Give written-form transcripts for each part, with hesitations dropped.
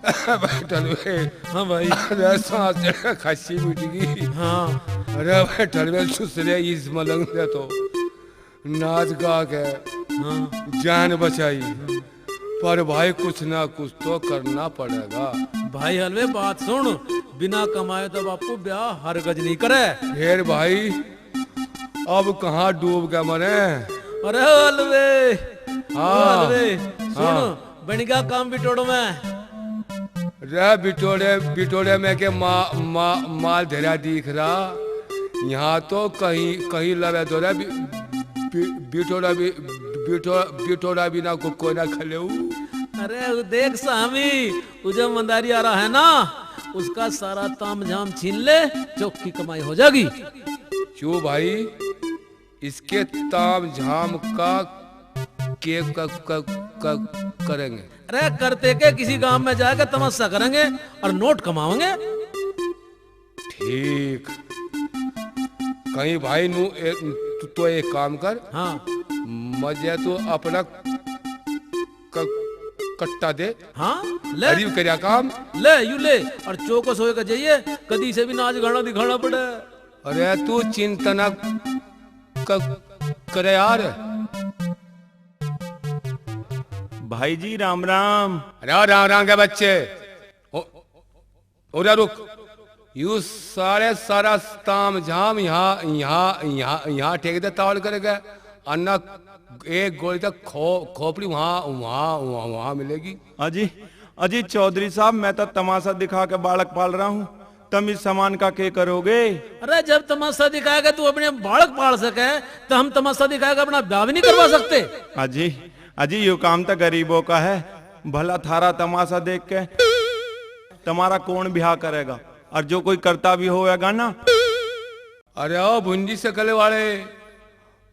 बैठल वे। हाँ भाई। अरे सांस चढ़ा खस्सी मिट गई। हाँ अरे बैठल वे सुसरे इस मलंग ने तो नाच गा के हाँ जान बचाई। पर भाई कुछ ना कुछ तो करना पड़ेगा। भाई हलवे बात सुन, बिना कमाए तो बापू ब्याह हरगज नहीं करे। फिर भाई अब कहाँ डूब के मरे। अरे हलवे, हाँ हलवे सुन, बन गया काम बिटोड़ो में। रे बिटोड़े बिटोड़े में के माल धरा दिख रहा। यहाँ तो कहीं कहीं लवे दो रे बिटोड़ा भी बिटोड़ा भी ना को कोई ना खले। अरे वो देख सामी, वो जो मंदारी आ रहा है ना, उसका सारा ताम झाम छीन ले, चौकी कमाई हो जाएगी। क्यों भाई, इसके ताम झाम का के करेंगे। अरे करते के किसी गांव में जाकर तमस्सा करेंगे और नोट कमाएंगे। ठीक, कहीं भाई नू तो एक काम कर। हाँ मजे तो अपना कट्टा दे। हाँ ले अरीब करया काम ले यू ले, और चौकस होए का जाइए, कदी से भी नाच गाना दिखाना पड़े। अरे तू चिंता न करे यार। भाई जी राम राम। अरे राम राम के बच्चे। उधर रुक, यू सारे सारा ताम झाम यहाँ यहाँ यहाँ यहाँ ठेक दे तावल करेगा। अन्ना एक गोली तक खोपड़ी वहाँ वहाँ वहाँ वहाँ मिलेगी। अजी अजी चौधरी साहब, मैं तो तमाशा दिखा के बालक पाल रहा हूँ, तुम इस सामान का क्या करोगे? अरे जब तमाशा दिखाएगा तू अपने बालक पाल सके, तो हम तमाशा दिखाएगा अपना ब्याह भी नहीं करवा सकते। अजी अजी ये काम तो गरीबों का है। भला थारा तमाशा देख के तुम्हारा कौन ब्याह करेगा? और जो कोई करता भी होगा ना। अरे ओ भुंडी से कले वाले,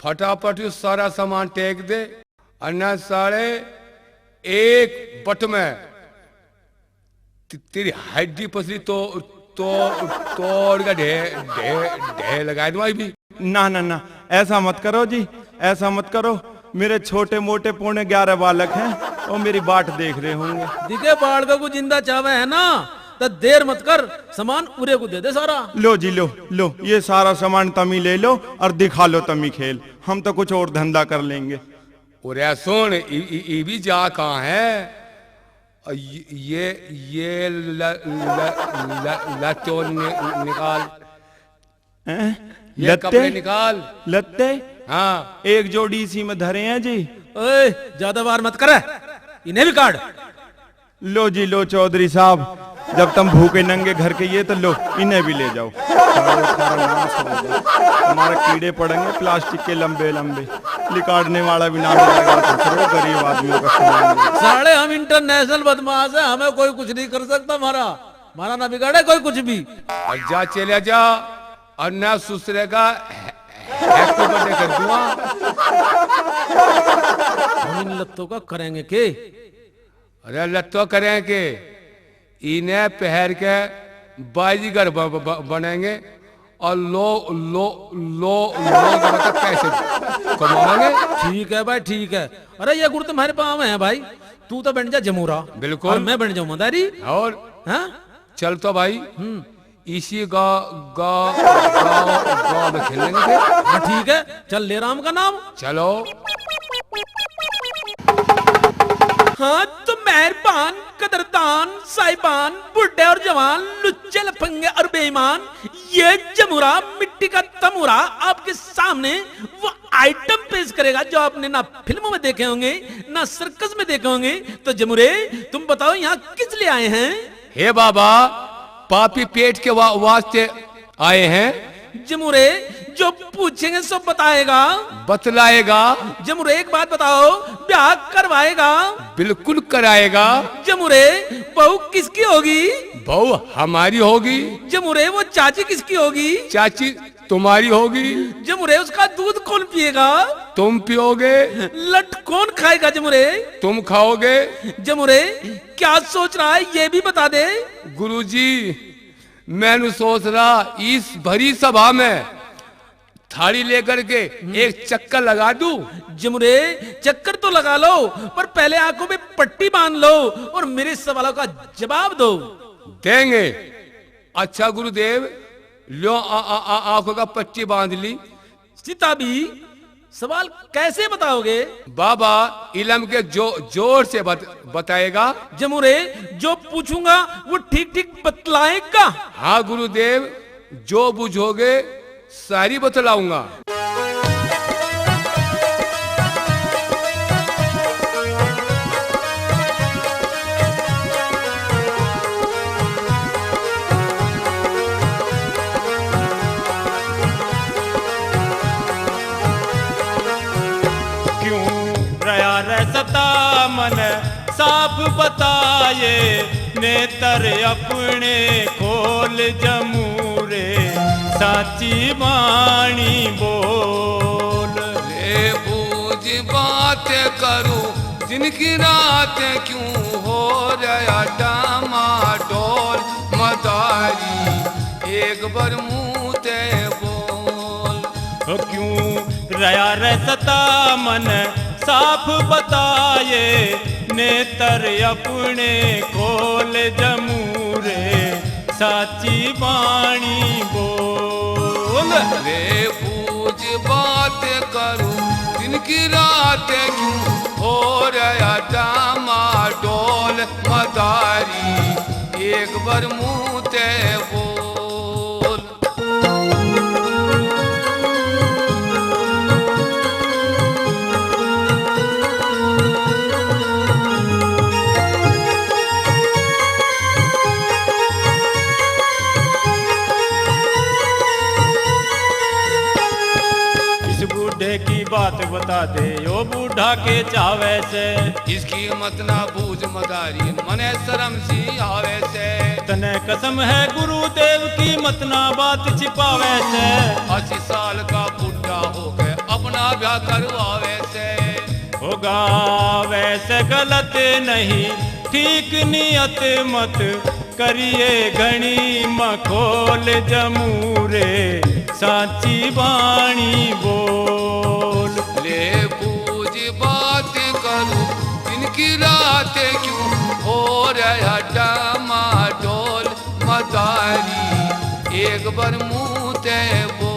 फटाफट सारा सामान टेक दे। अन्ना सारे एक बट में तेरी हड्डी पसली तो तोड़ का ढेर लगा दूं भी। ना ना ना, ऐसा मत करो जी, ऐसा मत करो। मेरे छोटे मोटे 11.5 बालक हैं, वो मेरी बाट देख रहे होंगे। दिखे बालकों को जिंदा चावे है ना, तो देर मत कर, सामान उरे को दे दे सारा। लो जी लो लो, ये सारा सामान तमी ले लो और दिखा लो तमी खेल। हम तो कुछ और धंधा कर लेंगे। और सुन, ये भी जा कहाँ है? ये लत्ते निकाल। ये कपड़े निकाल। लत्ते? हाँ, एक जोड़ी इसी में धरे हैं जी। ओए ज्यादा बार मत करे, इन्हें भी काट। लो जी लो चौधरी साहब, जब तुम भूखे नंगे घर के ये तो लो, इन्हें भी ले जाओ। हमारे कीड़े पड़ेंगे प्लास्टिक के लंबे लंबे, निकालने वाला भी ना मिलेगा। तो गरीब आदमियों का सामान। साले हम इंटरनेशनल बदमाश है, हमें कोई कुछ नहीं कर सकता। हमारा ना बिगाड़े कोई कुछ भी। जा चले जा, और ना सुसरे का हैप्पी बर्थडे कर दूंगा। हम इन लत्तों का करेंगे के? अरे लत्तो करें के, इन्हें पहर के बाजीगर बनेंगे और लोग कैसे कमाएंगे। ठीक है भाई ठीक है। अरे ये गुड़ तुम्हारे पाँव में है भाई, तू तो बन जा जमूरा। बिल्कुल। और मैं बन जाऊं मदारी। और हाँ चल तो भाई, इसी गाँव में खेलेंगे फिर। हाँ ठीक है, चल ले राम का नाम। चलो। हाँ तो मेहरबान, कदरदान, साहिबान, बुढ़े और जवान, लुच्चे लफंगे और बेईमान, ये जमुरा मिट्टी का तमुरा आपके सामने वो आइटम पेश करेगा जो आपने ना फिल्मों में देखे होंगे ना सर्कस में देखे होंगे। तो जमुरे तुम बताओ यहाँ किस लिए आए हैं? हे बाबा, पापी पेट के वास्ते आए हैं। जमुरे जो पूछेंगे सब बताएगा, बतलाएगा। जमुरे एक बात बताओ, ब्याह करवाएगा? बिल्कुल कराएगा। जमुरे बहू किसकी होगी? बहू हमारी होगी। जमुरे वो चाची किसकी होगी? चाची तुम्हारी होगी। जमुरे उसका दूध कौन पिएगा? तुम पियोगे। लट कौन खाएगा? जमुरे तुम खाओगे। जमुरे क्या सोच रहा है ये भी बता दे। गुरुजी, मैंने सोच रहा इस भरी सभा में थाली लेकर के एक चक्कर लगा दूं? जमुरे चक्कर तो लगा लो, पर पहले आंखों में पट्टी बांध लो और मेरे सवालों का जवाब दो। देंगे। अच्छा गुरुदेव, लो आंखों का पट्टी बांध ली। सीताबी, सवाल कैसे बताओगे? बाबा इलम के जोर से बताएगा। जमुरे, जो पूछूंगा वो ठीक ठीक बतलाएगा। हाँ गुरुदेव, जो बुझोगे सारी बतलाऊंगा। सता मन साफ बताए, नेत्र अपने खोल जमूरे, साची बाणी बोल। ले बूझ बात करूं जिनकी रात क्यों हो रहा डामाडोल, मदारी एक बार मुंह ते बोल। क्यों रया रसता मन साफ बताए, नेत्र अपने खोल जमूरे, साची बाणी बोल। ले पूज बात करूं जिनकी रात क्यों हो रहा डामाडोल, मदारी एक बार मुंह ते बोल। की बात बता दे यो बूढ़ा के चावे से, इसकी मत ना बूझ मदारी मने शर्म सी आवे से। तने कसम है गुरुदेव की मत ना बात छिपावे से, 80 साल का बुढ़ा हो गए अपना ब्याह करवावे से। होगा वैसे गलत नहीं ठीक नियत मत करिए घणी मखोल जमूरे, साची बाणी बोल। ले पूज बात करूं इनकी रात क्यों हो रहा डामाडोल, मदारी एक बार मुंह ते बोल।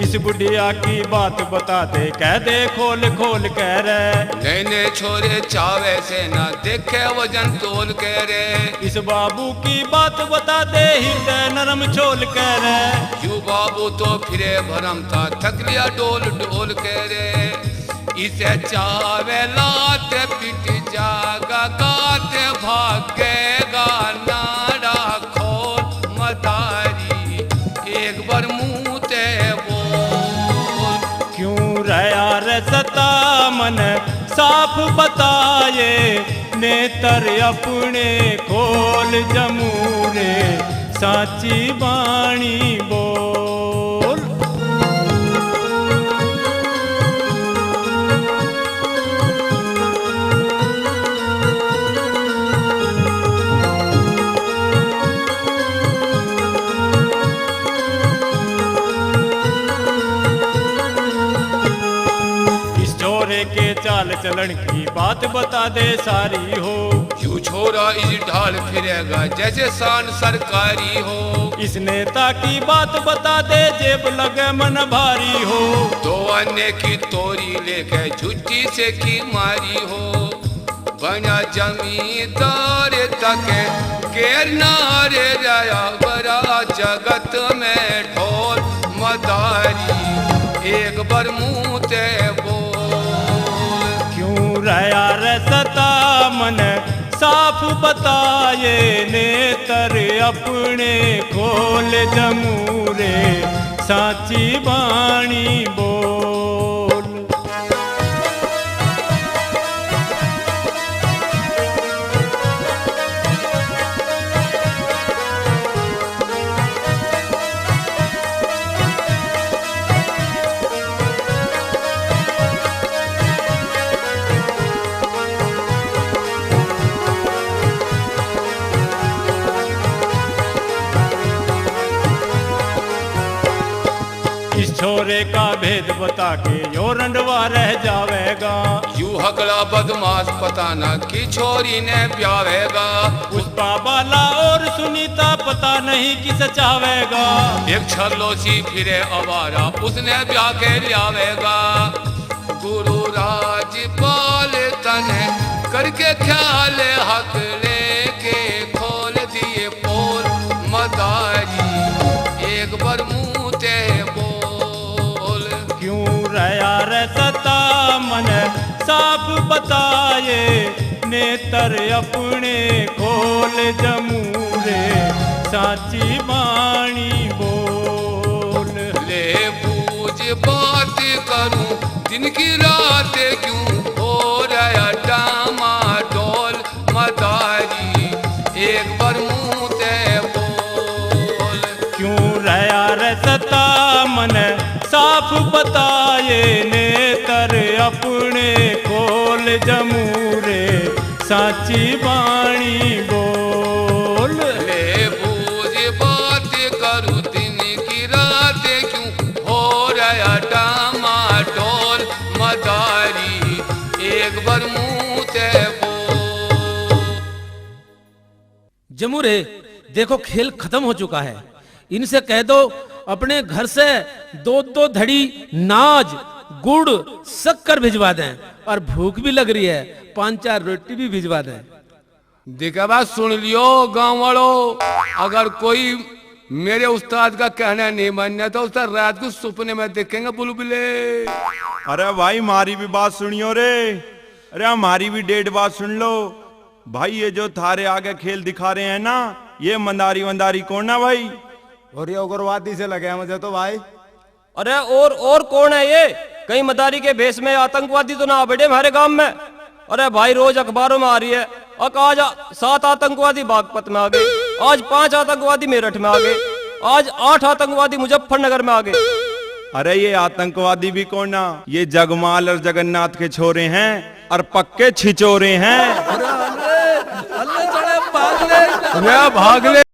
इस बुढ़िया की बात बता दे, कह दे खोल खोल कह रे। नैने छोरे चावे से ना देखे वजन तोल कह रे। इस बाबू की बात बता दे, हृदय नरम छोल कह रे। यू बाबू तो फिरे भरम था थक लिया डोल डोल कह रे। इसे चावे लाते पिट जागा गाते भागेगा नाड़ा खोल, मदारी एक बार मुंह ते बोल। क्यों रया रसता मन साफ बताए, नेत्र अपने खोल जमूरे, साची बाणी बोल। के चाल चलन की बात बता दे सारी हो, यू छोरा इस ढाल फिरेगा जैसे शान सरकारी हो। इस नेता की बात बता दे, जेब लगे मन भारी हो। दो अन्य की तोरी लेके झुट्टी से की मारी हो। बना जमींदार तक केर नारे रया बड़ा जगत में ढोल, मदारी एक बार मुंह ते बोल। रया रसता मन साफ बताए, नेत्र अपने खोल जमूरे, साची बाणी बोल। छोरे का भेद बता के यो रंडवा रह जावेगा। यू हकला बदमाश पता न कि छोरी ने ब्यावेगा। पुष्पा बाला और सुनीता पता नहीं किस चावेगा। एक छल्लोसी फिरे अवारा उसने ब्याह के लियावेगा। गुरु राजपाल तने करके ख्याल हक लेके खोल दिए पोल मदारी एक बार मुँह ते बोल। क्यों रया रे सता मन साफ बताए नेत्र अपने खोल जमूरे साची बाणी बोल। ले बूझ बात करूं दिन की रात क्यों हो रहा डामाडोल मदारी एक बार मुँह ते बोल। क्यों रया रे सता मन साफ बताए नेत्र अपने खोल जमूरे साची बाणी बोल। ले बूझ बात करूं दिन की रात क्यों हो रहा डामाडोल मदारी एक बार मुँह ते बोल। जमुरे देखो खेल खत्म हो चुका है, इनसे कह दो अपने घर से 2-2 धड़ी नाज गुड़ शक्कर भिजवा दें और भूख भी लग रही है 5-4 रोटी भी भिजवा दें। देखा बात सुन लियो गांव वालों, अगर कोई मेरे उस्ताद का कहना नहीं मानना तो उस्ताद रात को सपने में देखेंगे बुलबुले। अरे भाई हमारी भी बात सुनियो रे। अरे हमारी भी डेढ़ बात सुन लो भाई। ये जो थारे आगे खेल दिखा रहे हैं ना, ये मंदारी वंदारी कौन ना भाई? और ये उग्रवादी से लगे हैं मुझे तो भाई। अरे और कौन है ये? कहीं मदारी के भेष में आतंकवादी तो ना बैठे हमारे गांव में? अरे भाई रोज अखबारों में आ रही है, आज 7 आतंकवादी बागपत में आ गए, आज 5 आतंकवादी मेरठ में आ गए, आज 8 आतंकवादी मुजफ्फरनगर में आ गए। अरे ये आतंकवादी भी कौन ना, ये जगमाल और जगन्नाथ के छोरे हैं और पक्के छिचोरे हैं। भाग ले